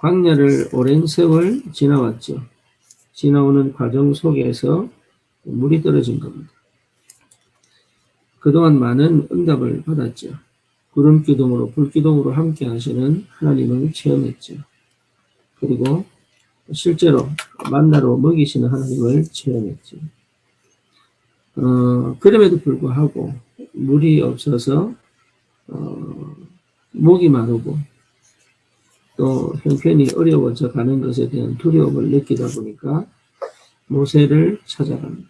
광야를 오랜 세월 지나왔죠. 지나오는 과정 속에서 물이 떨어진 겁니다. 그동안 많은 응답을 받았죠. 구름기둥으로 불기둥으로 함께 하시는 하나님을 체험했죠. 그리고 실제로 만나로 먹이시는 하나님을 체험했죠. 그럼에도 불구하고 물이 없어서 목이 마르고 또 형편이 어려워져 가는 것에 대한 두려움을 느끼다 보니까 모세를 찾아갑니다.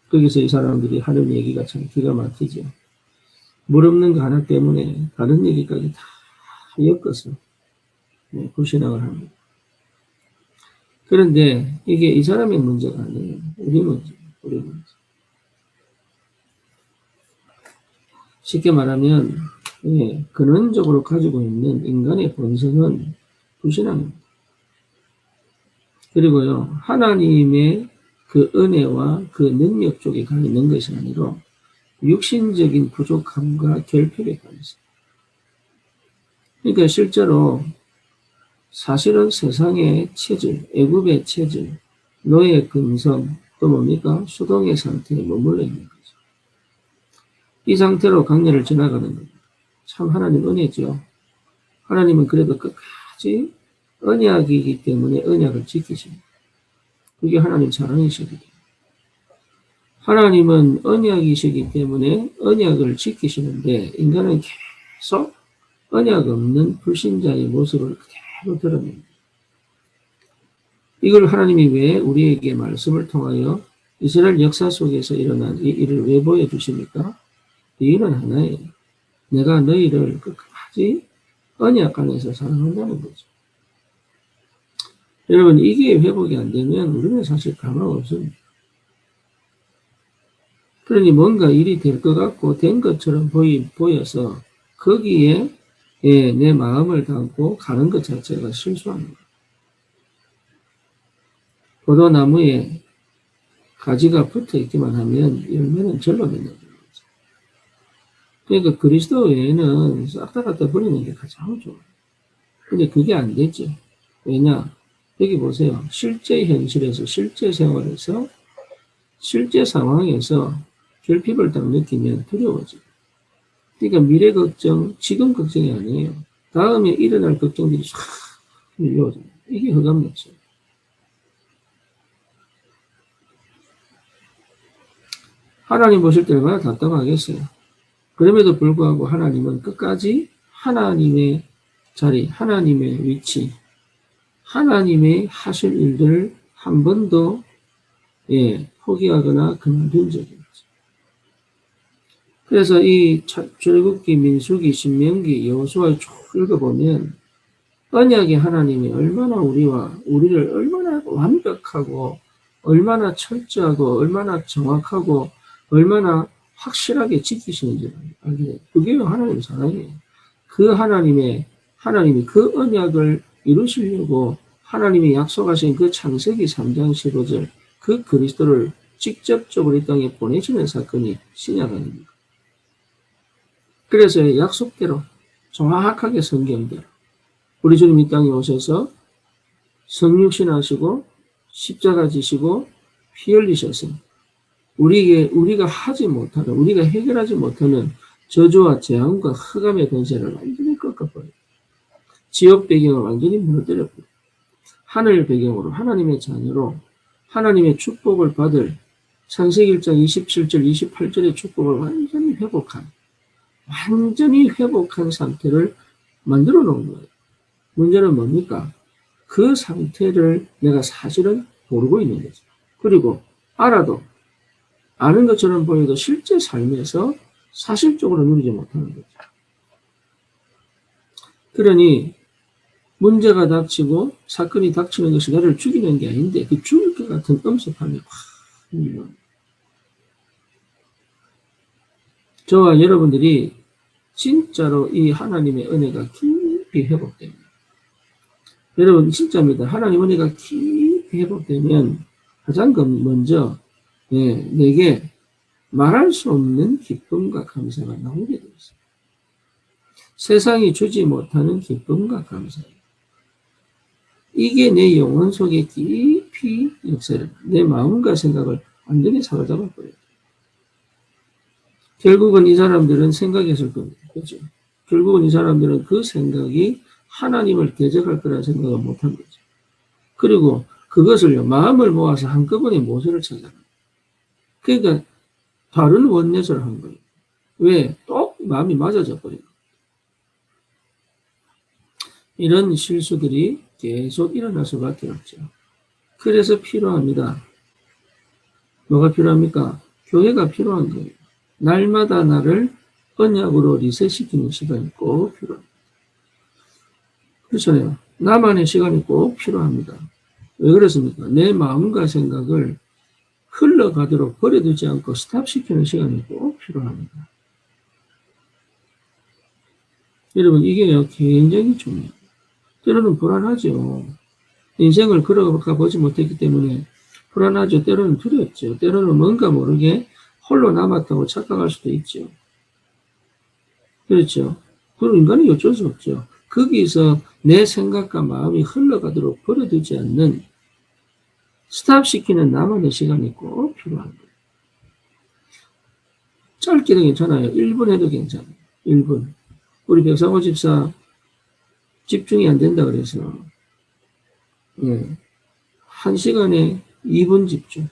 거기서 이 사람들이 하는 얘기가 참 기가 막히죠. 물 없는 거 하나 때문에 다른 얘기까지 다 엮어서 불신앙을 합니다. 그런데 이게 이 사람의 문제가 아니에요. 우리 문제, 우리 문제. 쉽게 말하면 근원적으로 가지고 있는 인간의 본성은 불신앙입니다. 그리고요, 하나님의 그 은혜와 그 능력 쪽에 가 있는 것이 아니라 육신적인 부족함과 결핍에 가 있어요. 그러니까 실제로 사실은 세상의 체질, 애굽의 체질, 노예 근성, 또 뭡니까? 수동의 상태에 머물러 있는 거죠. 이 상태로 광야를 지나가는 겁니다. 참 하나님 은혜죠. 하나님은 그래도 끝까지 언약이기 때문에 언약을 지키십니다. 그게 하나님 사랑이시기 때문에. 하나님은 언약이시기 때문에 언약을 지키시는데 인간은 계속 언약 없는 불신자의 모습을 그대로 드러냅니다. 이걸 하나님이 왜 우리에게 말씀을 통하여 이스라엘 역사 속에서 일어난 이 일을 왜 보여주십니까? 이 일은 하나예요. 내가 너희를 끝까지 언약 안에서 사랑한다는 거죠. 여러분, 이게 회복이 안 되면 우리는 사실 가망 없습니다. 그러니 뭔가 일이 될 것 같고 된 것처럼 보여서 거기에 내 마음을 담고 가는 것 자체가 실수합니다. 포도나무에 가지가 붙어 있기만 하면 열매는 절로 맺는 거죠. 그러니까 그리스도 외에는 싹 다 갖다 버리는 게 가장 좋아요. 근데 그게 안 되죠. 왜냐? 여기 보세요. 실제 현실에서, 실제 생활에서, 실제 상황에서 결핍을 딱 느끼면 두려워져요. 그러니까 미래 걱정, 지금 걱정이 아니에요. 다음에 일어날 걱정들이 싹 밀려오죠. 이게 흑암노죠. 하나님 보실 때 얼마나 답답하겠어요. 그럼에도 불구하고 하나님은 끝까지 하나님의 자리, 하나님의 위치, 하나님의 하실 일들을 한 번도 포기하거나 그만둔 적이 없죠. 그래서 이 출애굽기, 민수기, 신명기, 여호수아를 쭉 읽어보면 언약의 하나님이 얼마나 우리를 얼마나 완벽하고 얼마나 철저하고 얼마나 정확하고 얼마나 확실하게 지키시는지 알게 돼요. 그게 하나님의 사랑이에요. 그 하나님이 그 언약을 이루시려고 하나님이 약속하신 그 창세기 3장 15절 그 그리스도를 직접적으로 이 땅에 보내시는 사건이 신약입니다. 그래서 약속대로 정확하게 성경대로 우리 주님 이 땅에 오셔서 성육신 하시고 십자가 지시고 피 흘리셔서 우리가 하지 못하는, 우리가 해결하지 못하는 저주와 재앙과 흑암의 권세를 완전히 꺾어버려요. 지역 배경을 완전히 무너뜨려버려요. 하늘 배경으로 하나님의 자녀로 하나님의 축복을 받을 창세기 1장 27절 28절의 축복을 완전히 회복한 상태를 만들어 놓은 거예요. 문제는 뭡니까? 그 상태를 내가 사실은 모르고 있는 거죠. 그리고 아는 것처럼 보여도 실제 삶에서 사실적으로 누리지 못하는 거죠. 그러니 문제가 닥치고 사건이 닥치는 것이 나를 죽이는 게 아닌데 그 죽을 것 같은 엄습함이 확 밀려옵니다. 저와 여러분들이 진짜로 이 하나님의 은혜가 깊이 회복됩니다. 여러분 진짜입니다. 하나님 은혜가 깊이 회복되면 가장 먼저 내게 말할 수 없는 기쁨과 감사가 나오게 되어 있습니다. 세상이 주지 못하는 기쁨과 감사예요. 이게 내 영혼 속에 깊이 역사를, 내 마음과 생각을 완전히 사로잡아버려요. 결국은 이 사람들은 생각했을 겁니다. 그렇죠? 결국은 이 사람들은 그 생각이 하나님을 대적할 거라는 생각을 못한 거죠. 그리고 그것을요, 마음을 모아서 한꺼번에 모세를 찾아갑니다. 그러니까 다른 원넷을 한 거예요. 왜? 또 마음이 맞아져 버린 거예요. 이런 실수들이 계속 일어날 수밖에 없죠. 그래서 필요합니다. 뭐가 필요합니까? 교회가 필요한 거예요. 날마다 나를 언약으로 리셋시키는 시간이 꼭 필요합니다. 그렇잖아요. 나만의 시간이 꼭 필요합니다. 왜 그렇습니까? 내 마음과 생각을 흘러가도록 버려두지 않고 스탑시키는 시간이 꼭 필요합니다. 여러분, 이게요, 굉장히 중요해요. 때로는 불안하죠. 인생을 걸어가 보지 못했기 때문에 불안하죠. 때로는 두렵죠. 때로는 뭔가 모르게 홀로 남았다고 착각할 수도 있죠. 그렇죠. 그럼 인간이 어쩔 수 없죠. 거기서 내 생각과 마음이 흘러가도록 버려두지 않는 스탑시키는 나만의 시간이 꼭 필요한 거예요. 짧게도 괜찮아요. 1분 해도 괜찮아요. 1분. 우리 백상호 집사 집중이 안 된다 그래서 1시간에 2분 집중.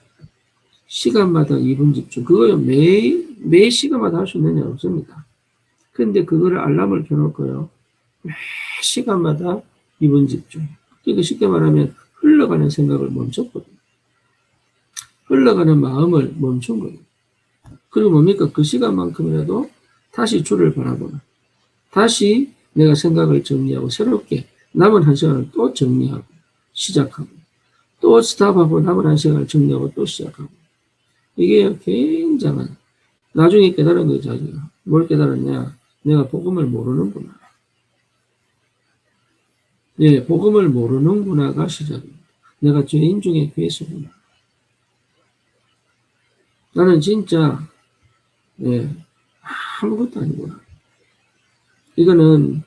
시간마다 2분 집중. 그거요, 매 시간마다 할 수 있는 일 없습니다. 근데 그거를 알람을 켜놓고요, 매 시간마다 2분 집중. 그러니까 쉽게 말하면 흘러가는 생각을 멈췄거든요. 흘러가는 마음을 멈춘 거예요. 그리고 뭡니까? 그 시간만큼이라도 다시 주를 바라보는, 다시 내가 생각을 정리하고 새롭게 남은 1시간을 또 정리하고 시작하고 또 스탑하고 남은 1시간을 정리하고 또 시작하고, 이게 굉장한, 나중에 깨달은 거죠. 뭘 깨달았냐? 내가 복음을 모르는구나. 예, 복음을 모르는구나가 시작입니다. 내가 죄인 중에 괴수구나. 나는 진짜 아무것도 아니구나. 이거는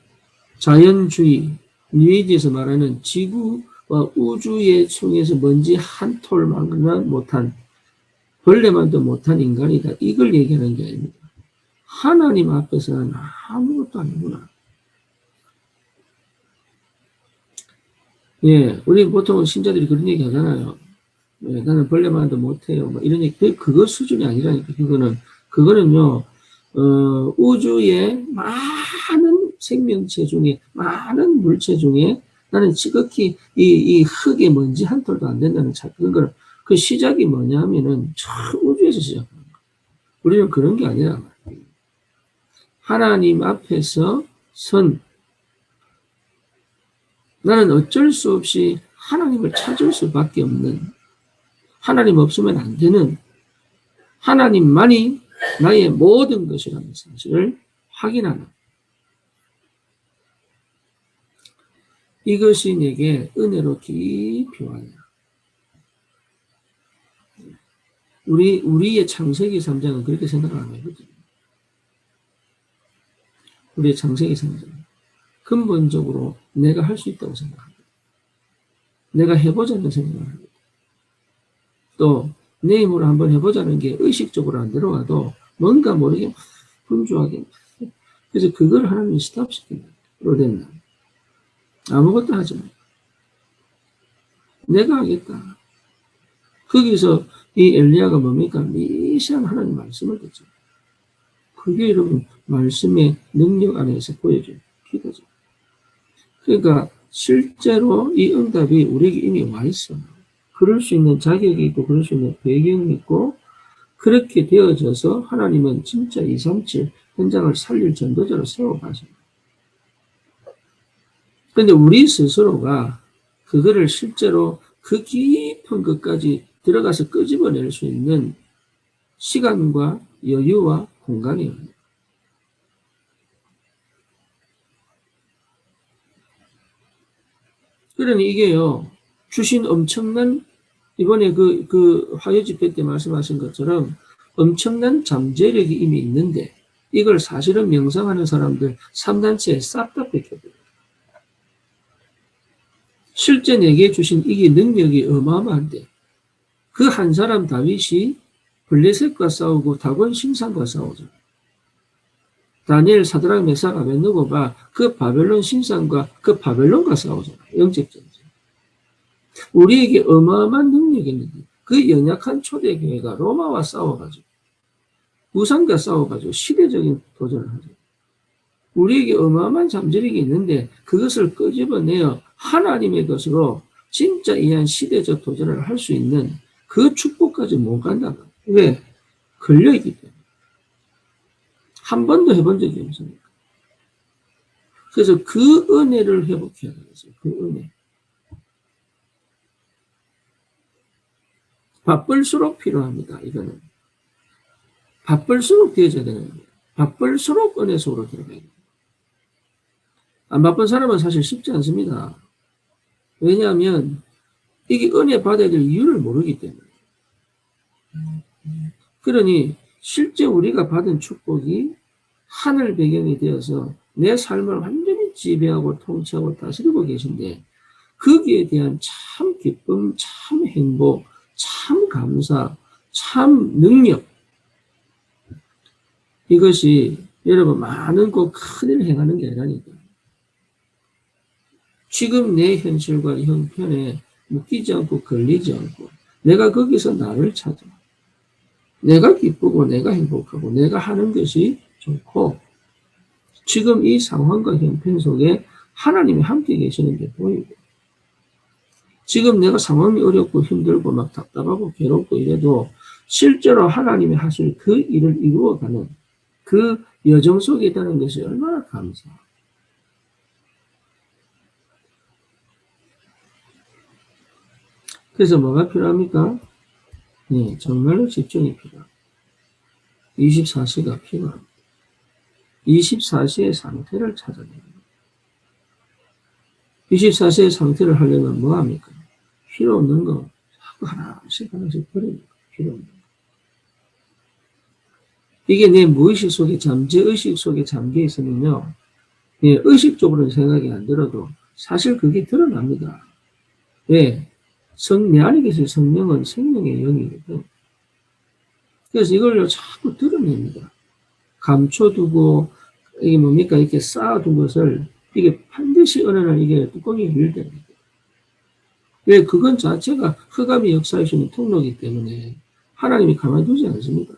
자연주의, 뉴에이지에서 말하는 지구와 우주의 중에서 먼지 한 톨만큼만 못한, 벌레만도 못한 인간이다. 이걸 얘기하는 게 아닙니다. 하나님 앞에서는 아무것도 아니구나. 예, 우리 보통 신자들이 그런 얘기 하잖아요. 예, 나는 벌레만도 못해요. 뭐 이런 얘기, 그거 수준이 아니라니까. 그거는요, 우주의 많은 생명체 중에, 많은 물체 중에 나는 지극히 이 흙의 먼지 한 톨도 안 된다는 그거는 그 시작이 뭐냐면은 저 우주에서 시작하는 거예요. 우리는 그런 게 아니라 말이에요. 하나님 앞에서 나는 어쩔 수 없이 하나님을 찾을 수밖에 없는, 하나님 없으면 안 되는, 하나님만이 나의 모든 것이라는 사실을 확인하는, 이것이 내게 은혜로 깊이 와요. 우리의 창세기 3장은 그렇게 생각을 안 하거든요. 우리의 창세기 3장. 근본적으로 내가 할 수 있다고 생각합니다. 내가 해보자는 생각을 합니다. 또 내 힘으로 한번 해보자는 게 의식적으로 안 들어가도 뭔가 모르게 분주하게, 그래서 그걸 하나님이 스탑시킨다. 로덴나. 아무것도 하지 마. 내가 하겠다. 거기서 이 엘리야가 뭡니까? 미시한 하나님 말씀을 듣죠. 그게 여러분 말씀의 능력 안에서 보여진 기도죠. 그러니까 실제로 이 응답이 우리에게 이미 와 있어요. 그럴 수 있는 자격이 있고 그럴 수 있는 배경이 있고, 그렇게 되어져서 하나님은 진짜 237 현장을 살릴 전도자로 세워가십니다. 그런데 우리 스스로가 그거를 실제로 그 깊은 것까지 들어가서 끄집어낼 수 있는 시간과 여유와 공간이 없는. 그러니 이게요, 주신 엄청난, 이번에 그 화요 집회 때 말씀하신 것처럼 엄청난 잠재력이 이미 있는데, 이걸 사실은 명상하는 사람들 3단체에 싹 다 뺏겨버려요. 실제 내게 주신 이게 능력이 어마어마한데 그 한 사람 다윗이 블레셋과 싸우고 다곤 신상과 싸우죠. 다니엘, 사드락, 메삭, 아벳느고가 그 바벨론 신상과 그 바벨론과 싸우잖아요. 영적 전쟁. 우리에게 어마어마한 능력이 있는데 그 연약한 초대교회가 로마와 싸워가지고 우상과 싸워가지고 시대적인 도전을 하죠. 우리에게 어마어마한 잠재력이 있는데 그것을 끄집어내어 하나님의 것으로 진짜 이한 시대적 도전을 할 수 있는 그 축복까지 못 간다는 거예요. 왜? 걸려있기 때문에. 한 번도 해본 적이 없으니까. 그래서 그 은혜를 회복해야 되겠어요. 그 은혜. 바쁠수록 필요합니다. 이거는. 바쁠수록 되어져야 되는 거예요. 바쁠수록 은혜 속으로 들어가야 돼요. 안 바쁜 사람은 사실 쉽지 않습니다. 왜냐하면 이게 은혜 받아야 될 이유를 모르기 때문에. 그러니 실제 우리가 받은 축복이 하늘 배경이 되어서 내 삶을 완전히 지배하고 통치하고 다스리고 계신데 거기에 대한 참 기쁨, 참 행복, 참 감사, 참 능력 이것이 여러분 많은 꼭 큰일 행하는 게 아니라니까. 지금 내 현실과 형편에 묶이지 않고 걸리지 않고 내가 거기서 나를 찾아. 내가 기쁘고 내가 행복하고 내가 하는 것이 좋고 지금 이 상황과 형편 속에 하나님이 함께 계시는 게 보이고 지금 내가 상황이 어렵고 힘들고 막 답답하고 괴롭고 이래도 실제로 하나님이 하실 그 일을 이루어가는 그 여정 속에 있다는 것이 얼마나 감사해요. 그래서 뭐가 필요합니까? 네, 정말로 집중이 필요합니다. 24시가 필요합니다. 24시의 상태를 찾아야 됩니다. 24시의 상태를 하려면 뭐 합니까? 필요 없는 거 자꾸 하나씩 버립니다. 필요 없는 거. 이게 내 무의식 속에 잠재의식 속에 잠겨 있으면요. 예, 의식적으로는 생각이 안 들어도 사실 그게 드러납니다. 왜? 내 안에 계신 성령은 생명의 영이거든. 그래서 이걸로 자꾸 드러냅니다. 감춰두고, 이게 뭡니까? 이렇게 쌓아둔 것을, 이게 반드시 어느 날 이게 뚜껑이 열립니다. 왜? 그건 자체가 흑암이 역사할 수 있는 통로이기 때문에 하나님이 가만두지 않습니다.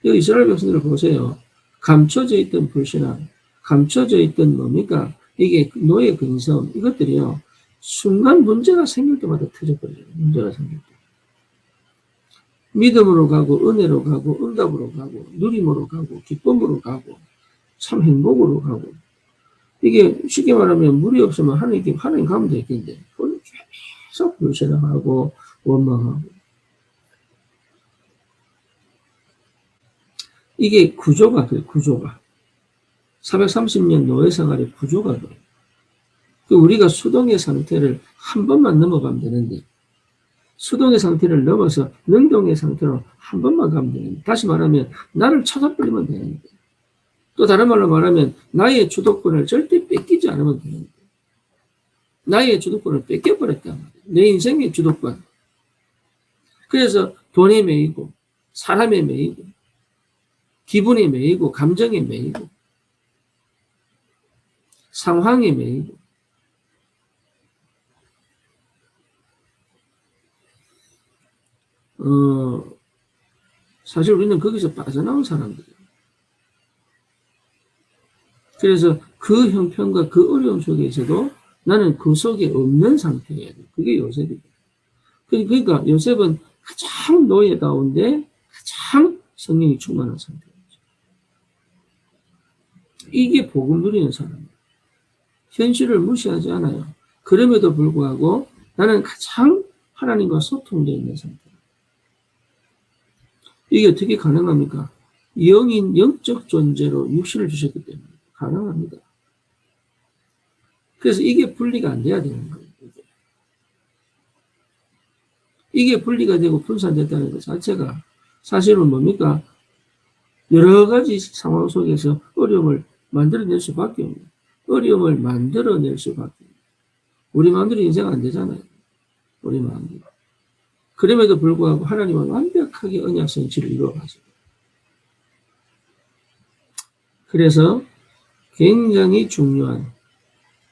여기 이스라엘 백성들을 보세요. 감춰져 있던 불신앙, 감춰져 있던 뭡니까? 이게 노예 근성, 이것들이요. 순간 문제가 생길 때마다 터져버려요. 문제가 생길 때. 믿음으로 가고, 은혜로 가고, 응답으로 가고, 누림으로 가고, 기쁨으로 가고, 참 행복으로 가고. 이게 쉽게 말하면 물이 없으면 하나님 가면 되겠는데, 계속 불신앙하고, 원망하고. 이게 구조가 그래요, 구조가. 430년 노예 생활의 구조가 그래요. 우리가 수동의 상태를 한 번만 넘어가면 되는데, 수동의 상태를 넘어서 능동의 상태로 한 번만 가면 되는데, 다시 말하면 나를 찾아버리면 되는데, 또 다른 말로 말하면 나의 주도권을 절대 뺏기지 않으면 되는데, 나의 주도권을 뺏겨버렸단 말이에요. 내 인생의 주도권. 그래서 돈에 매이고, 사람에 매이고, 기분에 매이고, 감정에 매이고, 상황에 매이고, 사실 우리는 거기서 빠져나온 사람들이에요. 그래서 그 형편과 그 어려움 속에서도 나는 그 속에 없는 상태예요. 그게 요셉이에요. 그러니까 요셉은 가장 노예다운데 가장 성령이 충만한 상태죠. 이게 복음 누리는 사람이에요. 현실을 무시하지 않아요. 그럼에도 불구하고 나는 가장 하나님과 소통되어 있는 상태. 이게 어떻게 가능합니까? 영인 영적 존재로 육신을 주셨기 때문에 가능합니다. 그래서 이게 분리가 안 돼야 되는 거예요. 이게 분리가 되고 분산됐다는 것 자체가 사실은 뭡니까? 여러 가지 상황 속에서 어려움을 만들어낼 수밖에 없는, 어려움을 만들어낼 수밖에 없는. 우리 마음대로 인생 안 되잖아요. 우리 마음대로. 그럼에도 불구하고 하나님은 완벽하게 언약 성취를 이루어가지고. 그래서 굉장히 중요한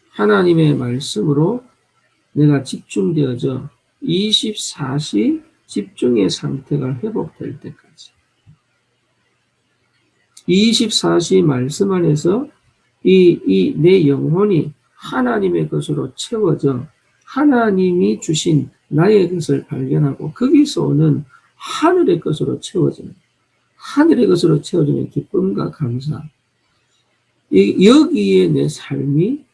하나님의 말씀으로 내가 집중되어져 24시 집중의 상태가 회복될 때까지 24시 말씀 안에서 내 영혼이 하나님의 것으로 채워져 하나님이 주신 나의 것을 발견하고 거기서 오는 하늘의 것으로 채워지는 하늘의 것으로 채워지는 기쁨과 감사 여기에 내 삶이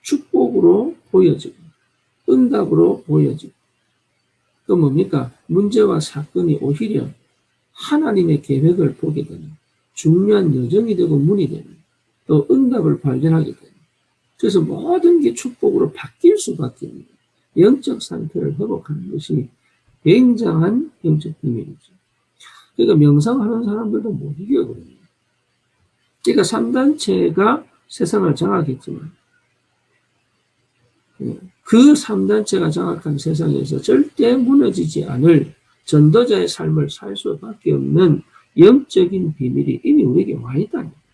축복으로 보여지고 응답으로 보여지고 또 뭡니까? 문제와 사건이 오히려 하나님의 계획을 보게 되는 중요한 여정이 되고 문이 되는 또 응답을 발견하게 되는 그래서 모든 게 축복으로 바뀔 수밖에 없는 영적 상태를 회복하는 것이 굉장한 영적 비밀이죠. 그러니까 명상하는 사람들도 못 이겨거든요. 그러니까 3단체가 세상을 장악했지만 그 3단체가 장악한 세상에서 절대 무너지지 않을 전도자의 삶을 살 수밖에 없는 영적인 비밀이 이미 우리에게 와 있다는 거예요.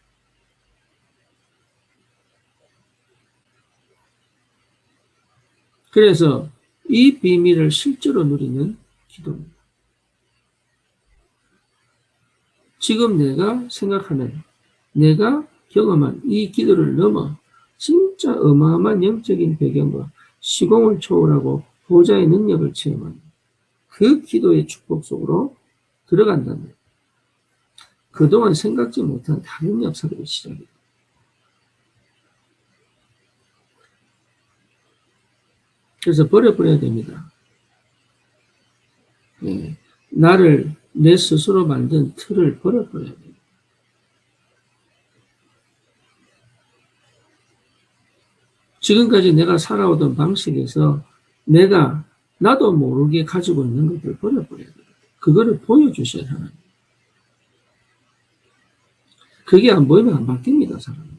그래서 이 비밀을 실제로 누리는 기도입니다. 지금 내가 생각하는 내가 경험한 이 기도를 넘어 진짜 어마어마한 영적인 배경과 시공을 초월하고 보좌의 능력을 체험하는 그 기도의 축복 속으로 들어간다면 그동안 생각지 못한 다른 역사들이 시작이 됩니다. 그래서 버려버려야 됩니다. 네. 나를 내 스스로 만든 틀을 버려버려야 됩니다. 지금까지 내가 살아오던 방식에서 내가 나도 모르게 가지고 있는 것들을 버려버려야 돼요. 그거를 보여주셔야 하나님. 그게 안 보이면 안 바뀝니다, 사람은.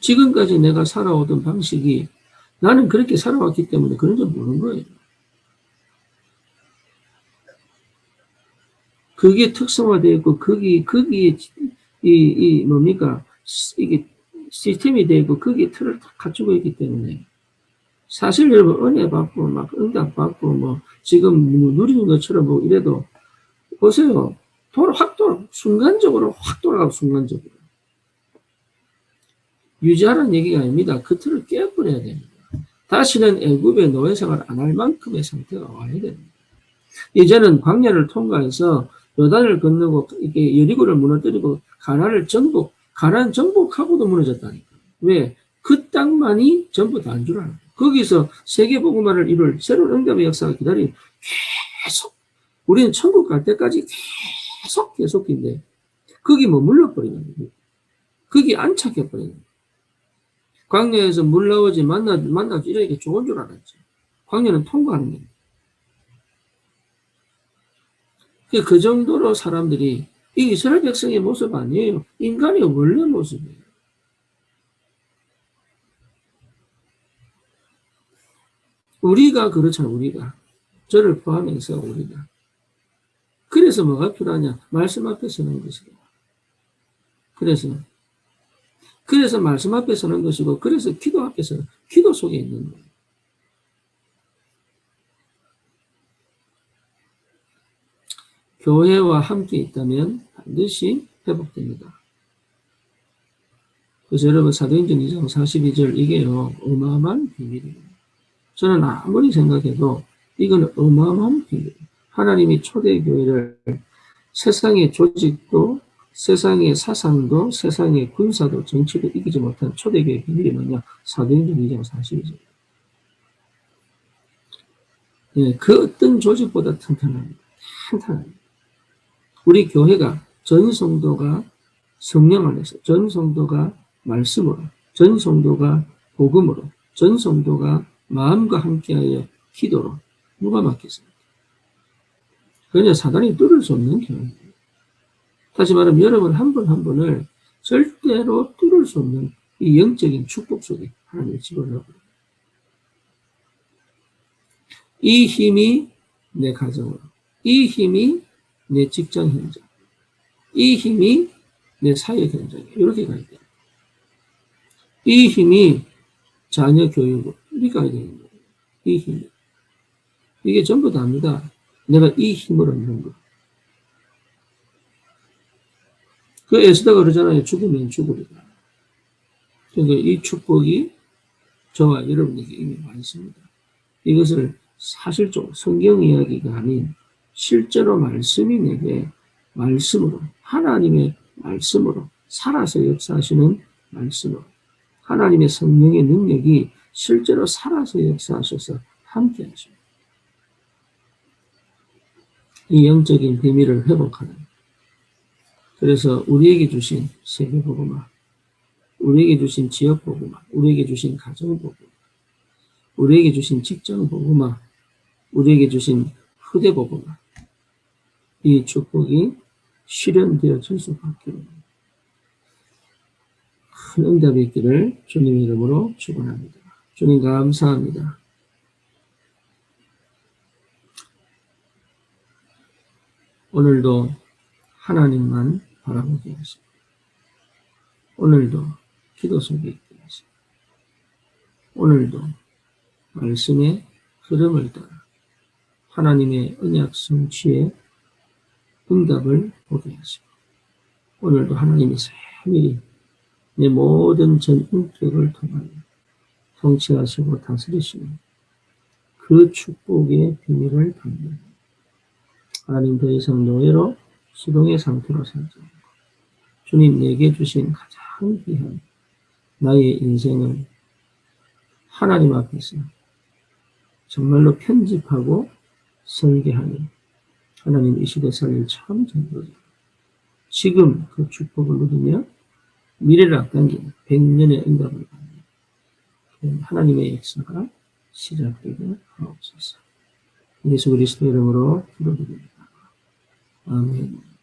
지금까지 내가 살아오던 방식이 나는 그렇게 살아왔기 때문에 그런 줄 모르는 거예요. 그게 특성화되어 있고 거기에 뭡니까 이게 시스템이 되어 있고 거기에 틀을 다 갖추고 있기 때문에 사실 여러분 은혜 받고 막 응답 받고 뭐 지금 누리는 것처럼 뭐 이래도 보세요. 순간적으로 확 돌아가고 순간적으로 유지하라는 얘기가 아닙니다. 그 틀을 깨버려야 됩니다. 다시는 애굽의 노예 생활 안 할 만큼의 상태가 와야 됩니다. 이제는 광야를 통과해서 요단을 건너고 이게 여리고를 무너뜨리고 가나안 정복하고도 무너졌다니까. 왜? 그 땅만이 전부 다 안 줄 알아요. 거기서 세계복음화를 이룰 새로운 응답의 역사가 기다리는 계속 우리는 천국 갈 때까지 계속인데 거기 머물러 버리는 거예요. 거기 안착해 버리는 거예요. 광야에서 물 나오지 만나지 이러니까 좋은 줄 알았지. 광야는 통과하는 거예요. 그 정도로 사람들이 이 이스라엘 백성의 모습 아니에요. 인간의 원래 모습이에요. 우리가 그렇잖아요. 우리가. 저를 포함해서 우리가. 그래서 뭐가 필요하냐? 말씀 앞에 서는 것이다. 그래서 말씀 앞에 서는 것이고 그래서 기도 앞에 서는 기도 속에 있는 거예요. 교회와 함께 있다면 반드시 회복됩니다. 그래서 여러분 사도행전 2장 42절 이게요. 어마어마한 비밀이에요. 저는 아무리 생각해도 이건 어마어마한 비밀이에요. 하나님이 초대교회를 세상의 조직도 세상의 사상도 세상의 군사도 정치도 이기지 못한 초대교회의 비밀이 뭐냐? 사도행전 2장 42절. 네, 그 어떤 조직보다 탄탄합니다. 우리 교회가 전 성도가 성령 안에서 전 성도가 말씀으로 전 성도가 복음으로 전 성도가 마음과 함께하여 기도로 누가 맡겠습니까? 그냥 사단이 뚫을 수 없는 교회입니다. 다시 말하면 여러분 한 분 한 분을 절대로 뚫을 수 없는 이 영적인 축복 속에 하나님을 집어넣어버려요. 이 힘이 내 가정으로, 이 힘이 내 직장 현장, 이 힘이 내 사회 현장에 이렇게 가야 돼요. 이 힘이 자녀 교육으로 이렇게 가야 되는 거예요. 이 힘이. 이게 전부 다입니다. 내가 이 힘을 얻는 거. 그 에스더가 그러잖아요. 죽으면 죽으리라. 그러니까 이 축복이 저와 여러분에게 이미 와 있습니다. 이것을 사실적으로 성경 이야기가 아닌 실제로 말씀이 내게 말씀으로, 하나님의 말씀으로 살아서 역사하시는 말씀으로, 하나님의 성령의 능력이 실제로 살아서 역사하셔서 함께 하십니다. 이 영적인 비밀을 회복하는, 그래서 우리에게 주신 세계복음화, 우리에게 주신 지역복음화, 우리에게 주신 가정복음화, 우리에게 주신 직장복음화, 우리에게 주신 후대복음화, 이 축복이 실현되어질 수밖에 없는 큰 응답이 있기를 주님의 이름으로 축원합니다. 주님 감사합니다. 오늘도 하나님만 바라보게 하시고, 오늘도 기도 속에 있게 하시고, 오늘도 말씀의 흐름을 따라 하나님의 언약 성취의 응답을 보게 하시고, 오늘도 하나님의 세밀히 내 모든 전 인격을 통하여 통치하시고 다스리시는 그 축복의 비밀을 받는 하나님, 더 이상 노예로 수동의 상태로 살지 않고 주님 내게 주신 가장 귀한 나의 인생을 하나님 앞에서 정말로 편집하고 설계하는 하나님, 이 시대 살릴 참 전도자, 지금 그 축복을 누리며 미래를 앞당기는 100년의 응답을 받는 하나님의 역사가 시작되게 하옵소서. 예수 그리스도 이름으로 기도드립니다. 아멘.